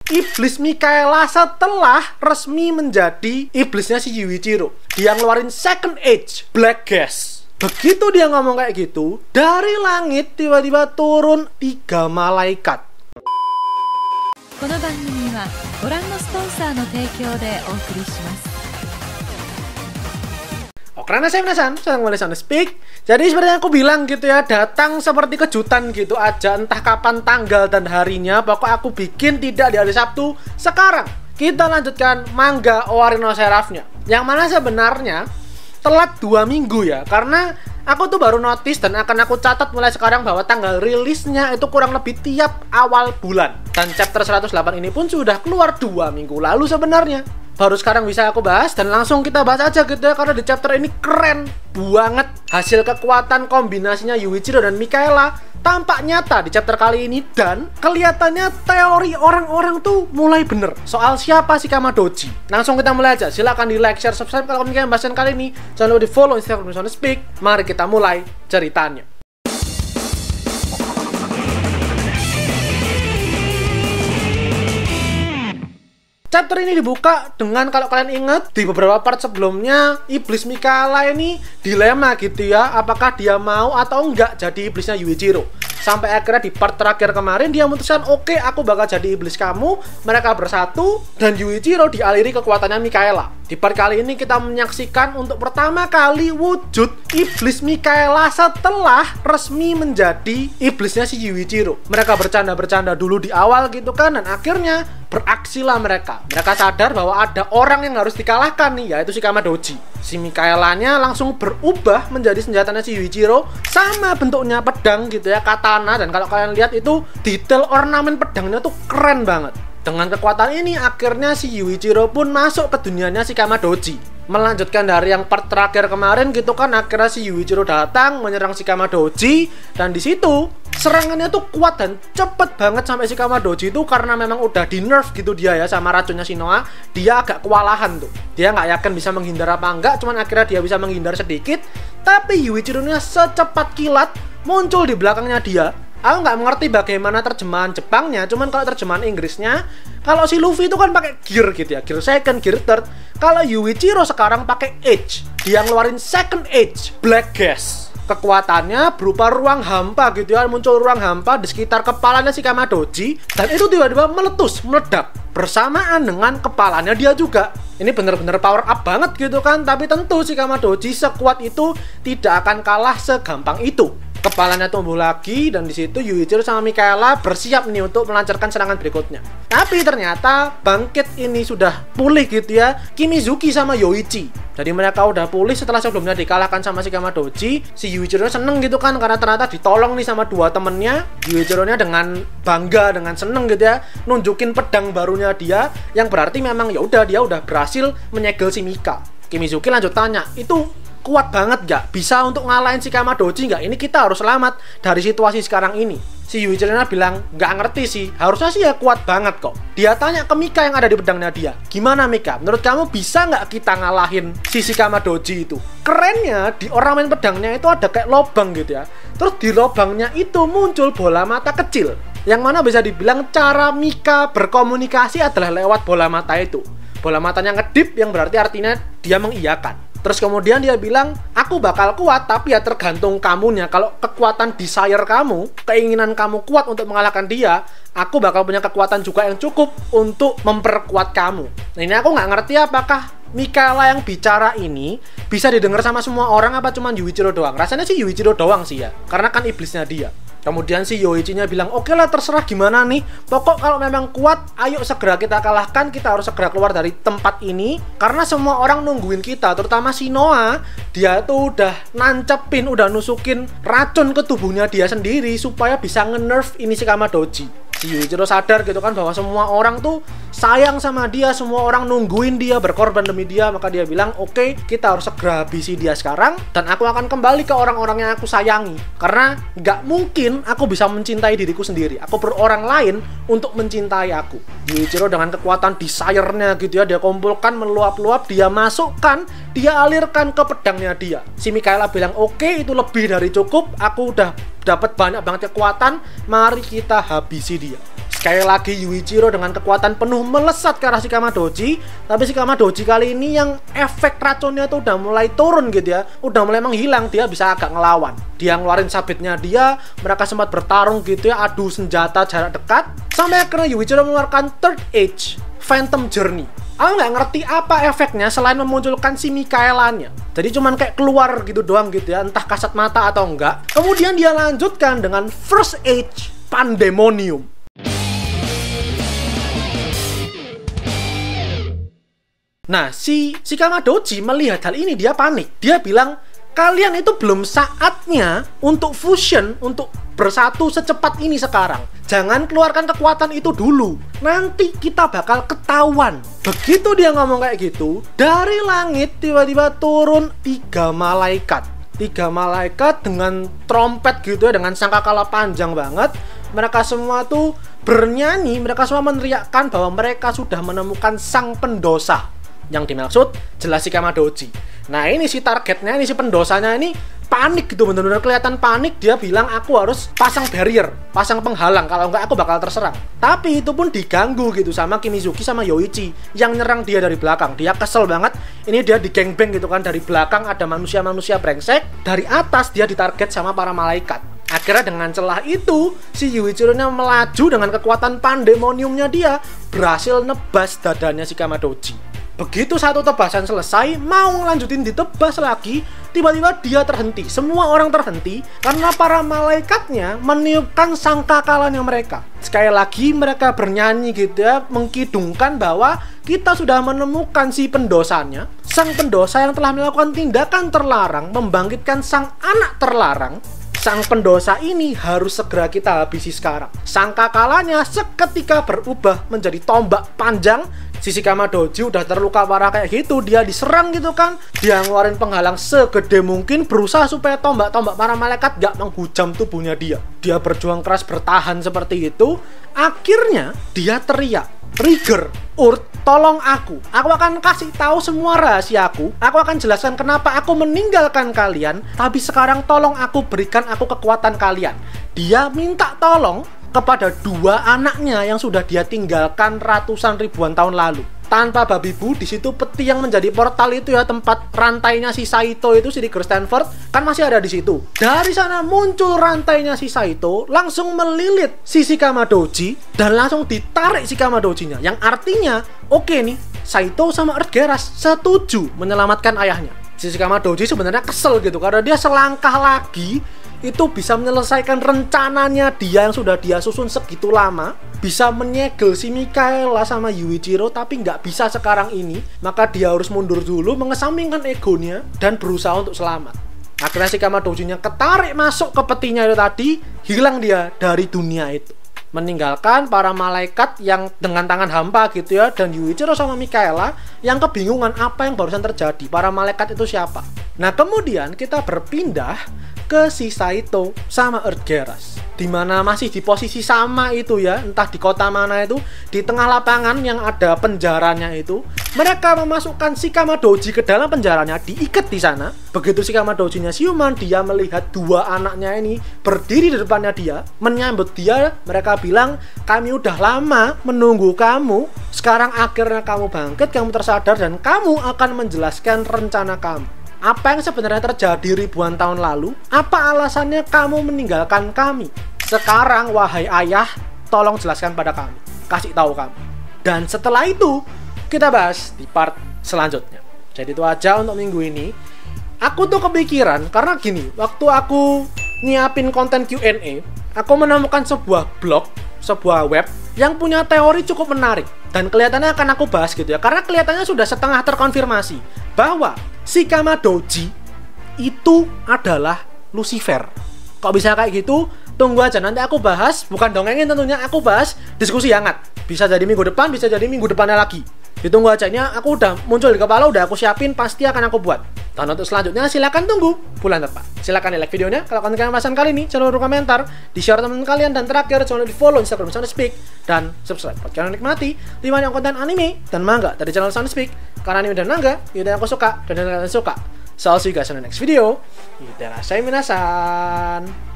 iblis Mikaela setelah resmi menjadi iblisnya si Yuichiro. Dia ngeluarin Second Age Black Gas. Begitu dia ngomong kayak gitu, dari langit tiba-tiba turun 3 malaikat. Karena saya penasaran, saya mulai sound speak. Jadi seperti yang aku bilang gitu ya, datang seperti kejutan gitu aja, entah kapan tanggal dan harinya. Pokok aku bikin tidak di hari Sabtu. Sekarang kita lanjutkan manga Owari no Seraph-nya, yang mana sebenarnya telat 2 minggu ya, karena aku tuh baru notice dan akan aku catat mulai sekarang bahwa tanggal rilisnya itu kurang lebih tiap awal bulan. Dan chapter 108 ini pun sudah keluar 2 minggu lalu sebenarnya. Baru sekarang bisa aku bahas dan langsung kita bahas aja gitu ya, karena di chapter ini keren banget. Hasil kekuatan kombinasinya Yuichiro dan Mikaela tampak nyata di chapter kali ini, dan kelihatannya teori orang-orang tuh mulai bener soal siapa si Kamadoji. Langsung kita mulai aja, silahkan di like, share, subscribe kalau kalian bahasan kali ini. Jangan lupa di follow Instagram Sound Speak. Mari kita mulai ceritanya. Chapter ini dibuka dengan, kalau kalian ingat, di beberapa part sebelumnya iblis Mikaela ini dilema gitu ya, apakah dia mau atau enggak jadi iblisnya Yuichiro. Sampai akhirnya di part terakhir kemarin dia memutuskan, oke, aku bakal jadi iblis kamu. Mereka bersatu dan Yuichiro dialiri kekuatannya Mikaela. Di part kali ini kita menyaksikan untuk pertama kali wujud iblis Mikaela setelah resmi menjadi iblisnya si Yuichiro. Mereka bercanda-bercanda dulu di awal gitu kan, dan akhirnya beraksilah mereka. Mereka sadar bahwa ada orang yang harus dikalahkan nih, yaitu si Kamadoji. Si Mikaelanya langsung berubah menjadi senjatanya si Yuichiro, sama bentuknya pedang gitu ya, katana. Dan kalau kalian lihat itu detail ornamen pedangnya tuh keren banget. Dengan kekuatan ini akhirnya si Yuichiro pun masuk ke dunianya si Kamadoji. Melanjutkan dari yang part terakhir kemarin gitu kan, akhirnya si Yuichiro datang menyerang si Kamadoji, dan di situ serangannya tuh kuat dan cepet banget sampai si Kamadoji itu, karena memang udah di nerf gitu dia ya sama racunnya Shinoa. Dia agak kewalahan tuh, dia nggak yakin bisa menghindar apa enggak, cuman akhirnya dia bisa menghindar sedikit. Tapi Yuichiro-nya secepat kilat muncul di belakangnya dia. Aku nggak mengerti bagaimana terjemahan Jepangnya, cuman kalau terjemahan Inggrisnya, kalau si Luffy itu kan pakai gear gitu ya, gear second, gear third. Kalau Yuichiro sekarang pakai Age, dia ngeluarin Second Age Black Gas. Kekuatannya berupa ruang hampa gitu ya, muncul ruang hampa di sekitar kepalanya si Kamadoji, dan itu tiba-tiba meletus, meledak bersamaan dengan kepalanya dia juga. Ini bener-bener power up banget gitu kan, tapi tentu si Kamadoji sekuat itu tidak akan kalah segampang itu. Kepalanya tumbuh lagi, dan di situ Yuichiro sama Mikaela bersiap nih untuk melancarkan serangan berikutnya. Tapi ternyata bangkit ini sudah pulih gitu ya, Kimizuki sama Yoichi. Jadi mereka udah pulih setelah sebelumnya dikalahkan sama si Kamadoji. Si Yuichiro seneng gitu kan, karena ternyata ditolong nih sama 2 temennya. Yuichiro-nya dengan bangga, dengan seneng gitu ya, nunjukin pedang barunya dia, yang berarti memang ya udah, dia udah berhasil menyegel si Mika. Kimizuki lanjut tanya, itu kuat banget gak? Bisa untuk ngalahin si Kamadoji gak? Ini kita harus selamat dari situasi sekarang ini. Si Yuichiro-nya bilang, gak ngerti sih, harusnya sih ya kuat banget kok. Dia tanya ke Mika yang ada di pedangnya dia, gimana Mika? Menurut kamu bisa gak kita ngalahin si Kamadoji itu? Kerennya, di ornamen pedangnya itu ada kayak lobang gitu ya. Terus di lobangnya itu muncul bola mata kecil, yang mana bisa dibilang cara Mika berkomunikasi adalah lewat bola mata itu. Bola matanya ngedip, yang berarti artinya dia mengiyakan. Terus kemudian dia bilang, aku bakal kuat, tapi ya tergantung kamunya. Kalau kekuatan desire kamu, keinginan kamu kuat untuk mengalahkan dia, aku bakal punya kekuatan juga yang cukup untuk memperkuat kamu. Nah, ini aku nggak ngerti apakah Mikaela yang bicara ini bisa didengar sama semua orang apa cuma Yuichiro doang. Rasanya sih Yuichiro doang sih ya, karena kan iblisnya dia. Kemudian si Yoichi-nya bilang, oke lah terserah gimana nih, pokok kalau memang kuat, ayo segera kita kalahkan, kita harus segera keluar dari tempat ini, karena semua orang nungguin kita, terutama Shinoa. Dia tuh udah nancepin, udah nusukin racun ke tubuhnya dia sendiri supaya bisa nge-nerf ini si Kamadoji. Si Yuichiro sadar gitu kan bahwa semua orang tuh sayang sama dia, semua orang nungguin dia, berkorban demi dia. Maka dia bilang, oke, kita harus segera habisi dia sekarang, dan aku akan kembali ke orang-orang yang aku sayangi, karena nggak mungkin aku bisa mencintai diriku sendiri, aku perlu orang lain untuk mencintai aku. Yuichiro dengan kekuatan desire-nya gitu ya, dia kumpulkan, meluap-luap, dia masukkan, dia alirkan ke pedangnya dia. Si Mikaela bilang, oke, itu lebih dari cukup, aku udah dapat banyak banget kekuatan, mari kita habisi dia. Sekali lagi Yuichiro dengan kekuatan penuh melesat ke arah Shikama Doji. Tapi Shikama Doji kali ini yang efek racunnya tuh udah mulai turun gitu ya, udah mulai menghilang. Dia bisa agak ngelawan. Dia ngeluarin sabitnya dia, mereka sempat bertarung gitu ya, adu senjata jarak dekat. Sampai akhirnya Yuichiro mengeluarkan Third Age Phantom Journey. Aku nggak ngerti apa efeknya selain memunculkan si Mikaelanya. Jadi cuman kayak keluar gitu doang gitu ya, entah kasat mata atau enggak. Kemudian dia lanjutkan dengan First Age Pandemonium. Nah, si Shikama Doji melihat hal ini, dia panik. Dia bilang, kalian itu belum saatnya untuk fusion, untuk bersatu secepat ini sekarang. Jangan keluarkan kekuatan itu dulu. Nanti kita bakal ketahuan. Begitu dia ngomong kayak gitu, dari langit tiba-tiba turun 3 malaikat. 3 malaikat dengan trompet gitu ya, dengan sangkakala panjang banget. Mereka semua tuh bernyanyi, mereka semua meneriakkan bahwa mereka sudah menemukan sang pendosa. Yang dimaksud jelas Shikama Doji. Nah ini si targetnya, ini si pendosanya ini panik gitu, bener-bener kelihatan panik. Dia bilang aku harus pasang barrier, pasang penghalang, kalau enggak aku bakal terserang. Tapi itu pun diganggu gitu sama Kimizuki sama Yoichi yang nyerang dia dari belakang. Dia kesel banget, ini dia di gangbang gitu kan, dari belakang ada manusia-manusia brengsek, dari atas dia ditarget sama para malaikat. Akhirnya dengan celah itu si Yuichiro-nya melaju dengan kekuatan pandemoniumnya, dia berhasil nebas dadanya Shikama Doji. Begitu satu tebasan selesai, mau ngelanjutin ditebas lagi, tiba-tiba dia terhenti. Semua orang terhenti karena para malaikatnya meniupkan sangkakalanya mereka. Sekali lagi mereka bernyanyi gitu ya, mengkidungkan bahwa kita sudah menemukan si pendosanya, sang pendosa yang telah melakukan tindakan terlarang, membangkitkan sang anak terlarang. Sang pendosa ini harus segera kita habisi sekarang. Sangkakalanya seketika berubah menjadi tombak panjang. Si Shikama Doji udah terluka parah kayak gitu, dia diserang gitu kan. Dia ngeluarin penghalang segede mungkin, berusaha supaya tombak-tombak para malaikat gak menghujam tubuhnya dia. Dia berjuang keras bertahan seperti itu. Akhirnya dia teriak, "Trigger, Urt, tolong aku. Aku akan kasih tahu semua rahasiaku. Aku akan jelaskan kenapa aku meninggalkan kalian. Tapi sekarang tolong aku, berikan aku kekuatan kalian." Dia minta tolong kepada 2 anaknya yang sudah dia tinggalkan ratusan ribuan tahun lalu. Tanpa babi bu, di situ peti yang menjadi portal itu ya, tempat rantainya si Saito itu, si Rigger Stanford, kan masih ada di situ. Dari sana muncul rantainya si Saito, langsung melilit si Shikama Doji dan langsung ditarik Shikama Dojinya. Yang artinya, oke nih, Saito sama Earthgeras setuju menyelamatkan ayahnya. Si Shikama Doji sebenarnya kesel gitu karena dia selangkah lagi itu bisa menyelesaikan rencananya dia yang sudah dia susun segitu lama, bisa menyegel si Mikaela sama Yuichiro, tapi nggak bisa sekarang ini. Maka dia harus mundur dulu, mengesampingkan egonya dan berusaha untuk selamat. Akhirnya Shikama Doji-nya ketarik masuk ke petinya itu tadi, hilang dia dari dunia itu, meninggalkan para malaikat yang dengan tangan hampa gitu ya, dan Yuichiro sama Mikaela yang kebingungan apa yang barusan terjadi. Para malaikat itu siapa? Nah kemudian kita berpindah ke si Saito sama Earthgeras, dimana masih di posisi sama itu ya, entah di kota mana itu, di tengah lapangan yang ada penjaranya itu. Mereka memasukkan Shikama Doji ke dalam penjaranya, diikat di sana. Begitu Shikama Doji-nya siuman, dia melihat 2 anaknya ini berdiri di depannya dia, menyambut dia. Mereka bilang, kami udah lama menunggu kamu, sekarang akhirnya kamu bangkit, kamu tersadar, dan kamu akan menjelaskan rencana kamu. Apa yang sebenarnya terjadi ribuan tahun lalu? Apa alasannya kamu meninggalkan kami? Sekarang, wahai ayah, tolong jelaskan pada kami. Kasih tahu kami. Dan setelah itu, kita bahas di part selanjutnya. Jadi itu aja untuk minggu ini. Aku tuh kepikiran, karena gini, waktu aku nyiapin konten Q&A, aku menemukan sebuah blog, sebuah web, yang punya teori cukup menarik. Dan kelihatannya akan aku bahas gitu ya, karena kelihatannya sudah setengah terkonfirmasi bahwa Shikama Doji itu adalah Lucifer. Kok bisa kayak gitu? Tunggu aja, nanti aku bahas. Bukan dongengin tentunya, aku bahas diskusi hangat. Bisa jadi minggu depan, bisa jadi minggu depannya lagi. Ditunggu aja, ini aku udah muncul di kepala, udah aku siapin, pasti akan aku buat. Dan untuk selanjutnya silahkan tunggu bulan depan. Silahkan di like videonya. Kalau kalian perasan kali ini, jangan lupa komentar, di share teman kalian, dan terakhir jangan lupa di follow Instagram Soundspeak dan subscribe buat kalian nikmati 5 yang konten anime dan manga dari channel Soundspeak. Karena anime dan manga itu yang aku suka dan yang kalian suka. So I'll see you guys in the next video. Itadashi minasan.